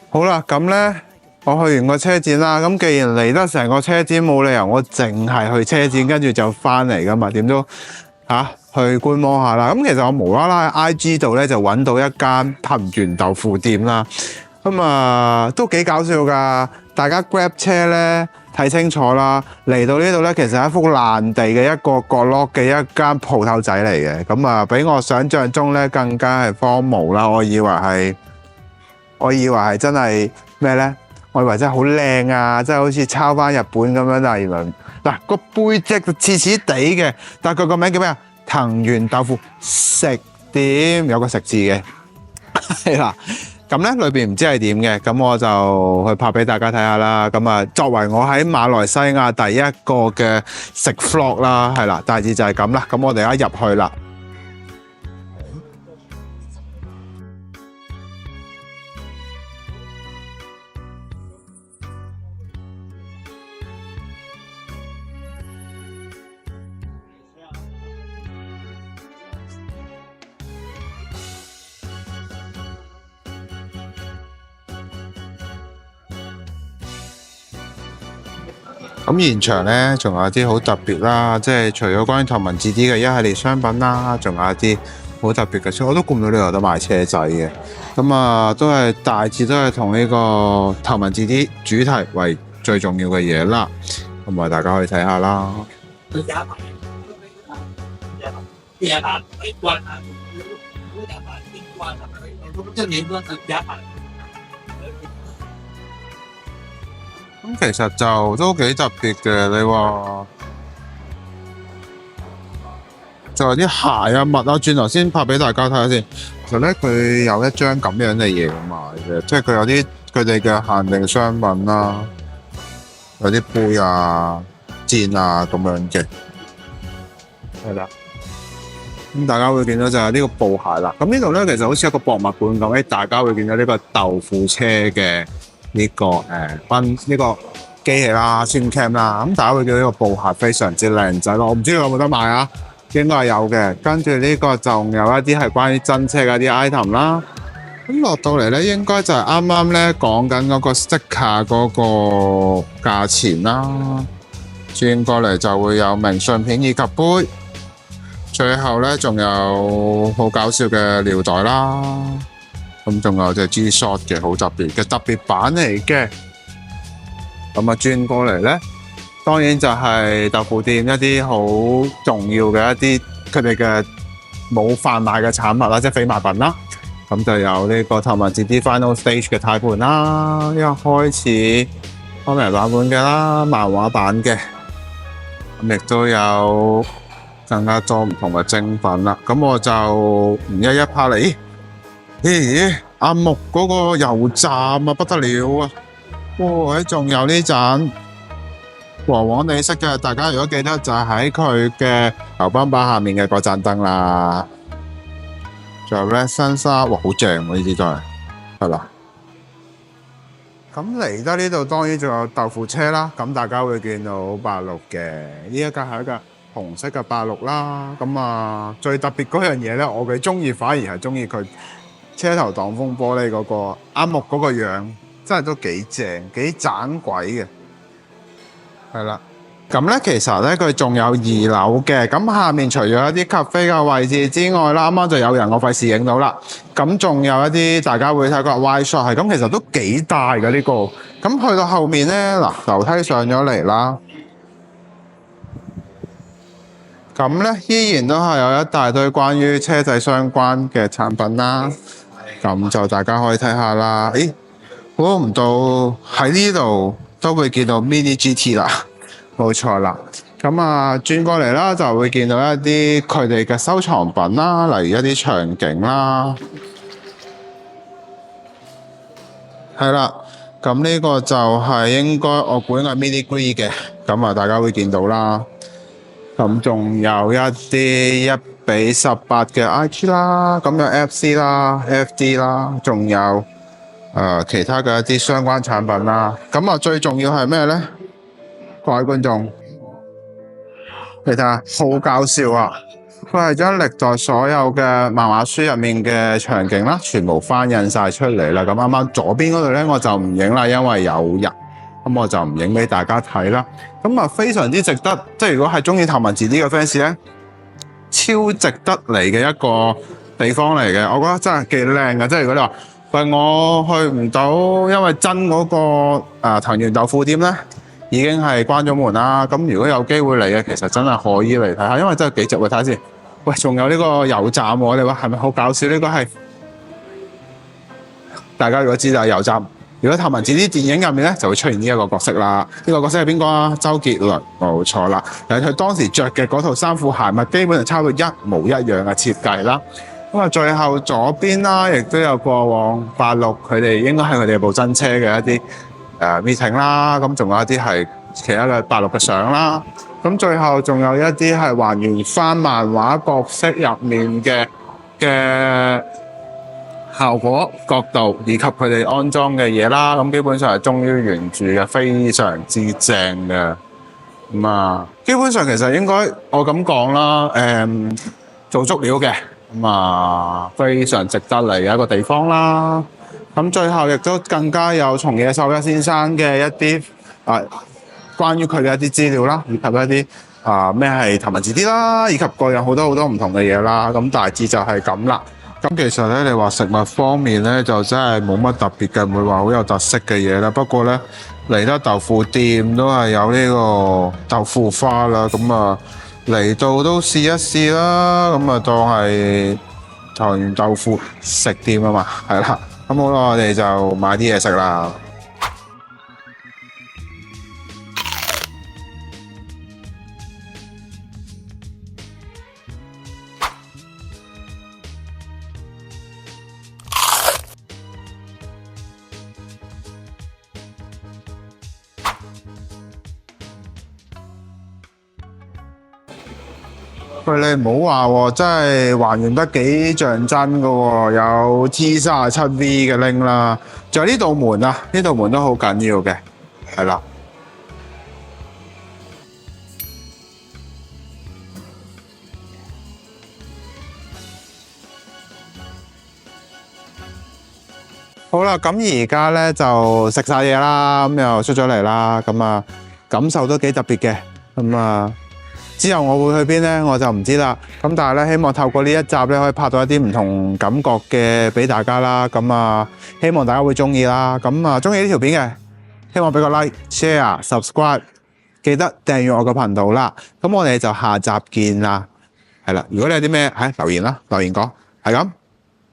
好啦，咁呢，我去完個車展啦。咁既然嚟得成個車展，冇理由我淨係去車展，跟住就翻嚟噶嘛？點都去觀摩下啦。咁其實我無啦啦喺 IG 度呢，就揾到一間藤原豆腐店啦。咁都幾搞笑噶。大家 Grab 車呢，睇清楚啦。嚟到呢度呢，其實係一幅爛地嘅一個角落嘅一間鋪頭仔嚟嘅。咁比我想象中呢，更加係荒蕪啦。我以為係真係咩呢？我以為真係好靚啊，真係好似抄翻日本咁樣。但係原來嗱個背脊就似似地嘅，但係佢個名叫咩啊？藤原豆腐食店，有個食字嘅，係啦。咁咧裏邊唔知係點嘅，咁我就去拍俾大家睇下啦。咁作為我喺馬來西亞第一個嘅食 vlog 啦，係啦，大致就係咁啦。咁我哋而家入去啦。咁現場咧，仲有啲好特別啦，即係除咗關於頭文字 D 嘅一系列商品啦，仲有一啲好特別嘅車，我都估唔到呢度有得賣車仔嘅。咁都係大致都係同呢個頭文字 D 主題為最重要嘅嘢啦。咁大家可以睇下啦。咁其實就都幾特別嘅，你話就係啲鞋啊、襪啊，轉頭先拍俾大家睇下先。其實咧，佢有一張咁樣嘅嘢賣嘅，即係佢有啲佢哋嘅限定商品啦，有啲杯啊、墊啊咁樣嘅，係啦。咁大家會見到就係呢個布鞋啦。咁呢度咧其實好似一個博物館咁，大家會見到呢個豆腐車嘅。呢個機器啦、Swing Cam 啦，咁大家會見到呢個布鞋非常之靚仔咯。我唔知佢有冇得賣啊，應該係有嘅。跟住呢個仲有一啲係關於真車嘅一啲 item 啦。咁落到嚟咧，應該就係啱啱咧講緊嗰個 sticker 嗰個價錢啦。轉過嚟就會有明信片以及杯，最後咧仲有好搞笑嘅尿袋啦。咁仲有隻 G-Shock 嘅好特別嘅特別版嚟嘅，咁轉過嚟呢，當然就係豆腐店一啲好重要嘅一啲佢哋嘅冇販賣嘅產物啦，即係非賣品啦。咁就有呢個頭文字 D Final Stage 嘅軚盤啦，一開始方面版本嘅啦，漫畫版嘅，咁亦都有更加多唔同嘅精品啦。咁我就唔一一拍嚟。咦，阿木嗰個油站啊，不得了啊！哇，仲有呢盞黃黃地色嘅，大家如果記得就係喺佢嘅牛泵把下面嘅嗰盞燈啦。仲有咧新沙，哇，好正喎！呢啲都係啦。咁嚟得呢度當然仲有豆腐車啦。咁大家會見到86嘅，呢一架係一架紅色嘅86啦。咁最特別嗰樣嘢咧，我幾中意，反而係中意佢。車頭擋風玻璃嗰個阿木嗰個樣真係都幾正，幾盞鬼嘅，係啦。咁咧其實咧佢仲有2樓嘅，咁下面除咗一啲 cafe 嘅位置之外啦，啱啱就有人我費事影到啦。咁仲有一啲大家會睇過 wide shot 係咁，其實都幾大嘅呢個。咁去到後面咧嗱，樓梯上咗嚟啦。咁咧依然都係有一大堆關於車仔相關嘅產品啦。咁就大家可以睇下啦。咦，估唔到喺呢度都會見到 Mini GT 啦，冇錯啦。咁轉過嚟啦，就會見到一啲佢哋嘅收藏品啦，例如一啲場景啦。係啦，咁呢個就係應該我估係 Mini Green 嘅，咁大家會見到啦。咁仲有一啲1:18嘅 IG 啦，咁有 FC 啦、FD 啦，仲有其他嘅一啲相關產品啦。咁最重要係咩呢？各位觀眾，你睇下，好搞笑啊！佢係將歷代所有嘅漫畫書入面嘅場景啦，全部翻印晒出嚟啦。咁啱啱左邊嗰度咧，我就唔影啦，因為有人，咁我就唔影俾大家睇啦。咁啊，非常之值得，即係如果係中意頭文字 D 嘅 fans 咧，超值得嚟嘅一個地方嚟嘅。我覺得真係幾靚嘅，即係如果你話喂我去唔到，因為真嗰個藤原豆腐店咧已經係關咗門啦。咁如果有機會嚟嘅，其實真係可以嚟睇下，因為真係幾值喎。睇下先。喂，仲有呢個油站喎，你話係咪好搞笑？呢個係大家如果知道係油站，如果頭文字 D 電影入面咧，就會出現呢一個角色啦。呢個角色係邊個啊？周杰倫，冇錯啦。但係佢當時着嘅嗰套衫褲鞋襪，基本上差唔多一模一樣嘅設計啦。咁啊，最後左邊啦，亦都有過往86佢哋應該係佢哋部真車嘅一啲meeting啦。咁仲有一啲係其他嘅86嘅相啦。咁最後仲有一啲係還原翻漫畫角色入面嘅效果、角度以及佢哋安裝嘅嘢啦。咁基本上係忠於原著嘅，非常之正嘅。咁啊，基本上其實應該我咁講啦，做足料嘅。咁啊，非常值得嚟嘅一個地方啦。咁最後亦都更加有松野秀一先生嘅一啲關於佢嘅一啲資料啦，以及一啲咩係頭文字 D 啦，以及各樣好多唔同嘅嘢啦。咁大致就係咁啦。咁其實咧，你話食物方面咧，就真係冇乜特別嘅，唔會話好有特色嘅嘢啦。不過咧，嚟得豆腐店都係有呢個豆腐花啦。咁啊，嚟到都試一試啦。咁啊，當係藤原豆腐食店啊嘛，係啦。咁好啦，我哋就買啲嘢食啦。喂，你唔好話喎，真係還原得幾像真㗎喎，有 T37V 嘅拎啦，仲有呢道門啊，呢道門都好緊要嘅，係啦。好啦，咁而家咧就食晒嘢啦，咁又出咗嚟啦，咁啊感受都幾特別嘅，咁啊。之後我會去邊呢？我就唔知啦。咁但係咧，希望透過呢一集咧，可以拍到一啲唔同感覺嘅俾大家啦。咁啊，希望大家會中意啦。咁啊，中意呢條片嘅，希望俾個 like、share、subscribe，記得訂閱我個頻道啦。咁我哋就下集見啦。係啦，如果你有啲咩，留言啦，留言講，係咁。